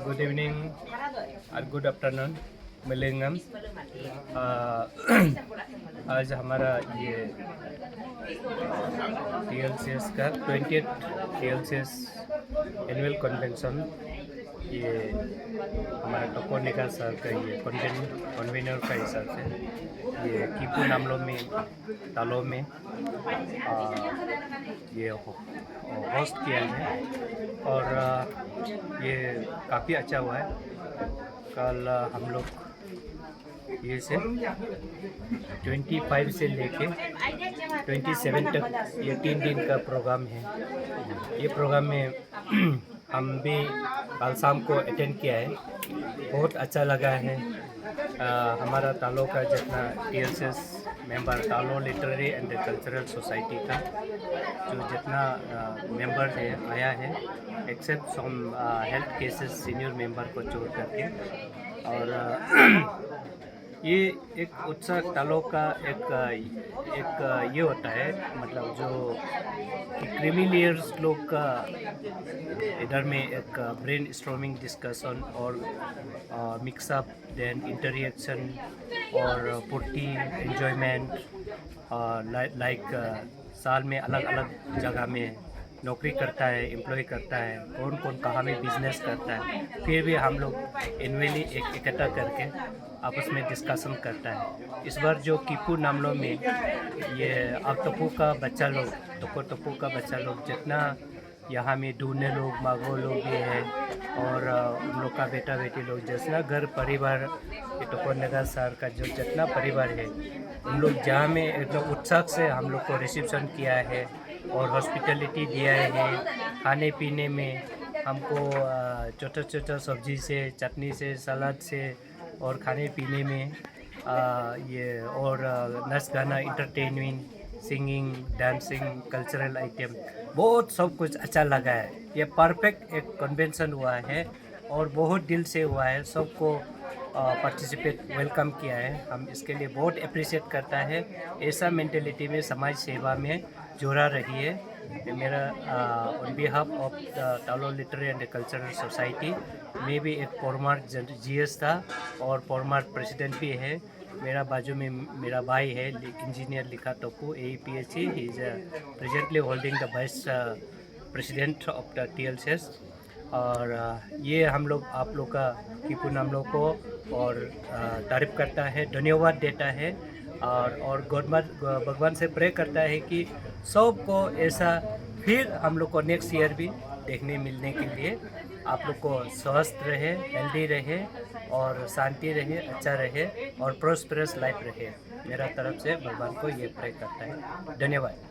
Good evening और good afternoon मिलेंगम। आज हमारा ये TLCS का 20th TLCS एनुअल कन्वेंशन, ये हमारा टोकोनिका सर का ये कन्वीनर का हिसाब से ये कीपू नामलो में तालो में ये होस्ट किया है और ये काफ़ी अच्छा हुआ है। कल हम लोग ये से 25 से लेके 27 तक ये 3 दिन का प्रोग्राम है। ये प्रोग्राम में हम भी कल शाम को अटेंड किया है, बहुत अच्छा लगा है। हमारा तालो का जितना TLCS member Talo literary and cultural society का जो जितना मेंबर है आया है, except some health cases senior member को छोड़ करके। और ये एक उत्साह तालो का एक ये होता है, मतलब जो कि क्रीमिलियर्स लोग का इधर में एक ब्रेन स्टॉर्मिंग डिस्कशन और मिक्सअप देन इंटरेक्शन और फुर्ती एंजॉयमेंट, लाइक साल में अलग अलग जगह में नौकरी करता है, एम्प्लॉय करता है, कौन कौन कहाँ में बिजनेस करता है, फिर भी हम लोग एनुअली एक इकट्ठा करके आपस में डिस्कशन करता है। इस बार जो कीपू नामलो में ये अक्टोपू का बच्चा लोग, टोको का बच्चा लोग जितना यहाँ में ढूंढने लोग मागो लोग भी है और उन लोग का बेटा बेटी लोग जितना घर परिवार ये टोकोनिका सर का जो जितना परिवार है, उन लोग जहाँ में एकदम उत्साह से हम लोग को रिसेप्शन किया है और हॉस्पिटलिटी दिया है। खाने पीने में हमको छोटा छोटा सब्जी से, चटनी से, सलाद से और खाने पीने में ये और नाच गाना, entertainment, singing, dancing, cultural item, बहुत सब कुछ अच्छा लगा है। ये परफेक्ट एक कन्वेंशन हुआ है और बहुत दिल से हुआ है। सबको पार्टिसिपेट वेलकम किया है, हम इसके लिए बहुत अप्रिशिएट करता है। ऐसा मेंटेलिटी में समाज सेवा में जुड़ा रही है। मेरा on behalf of the Talo literary and cultural society में भी एक फॉर्मर GS था और फॉर्मर प्रेसिडेंट भी है। मेरा बाजू में मेरा भाई है इंजीनियर लिखा टोकू APHE, he is presently holding the vice president of the TLCS। और ये हम लोग आप लोग का कीपू नाम लोग को और तारीफ़ करता है, धन्यवाद देता है और भगवान से प्रे करता है कि सबको ऐसा फिर हम लोग को नेक्स्ट ईयर भी देखने मिलने के लिए आप लोग को स्वस्थ रहे, हेल्दी रहे और शांति रहे, अच्छा रहे और प्रोस्पेरस लाइफ रहे। मेरा तरफ से भगवान को ये प्रे करता है। धन्यवाद।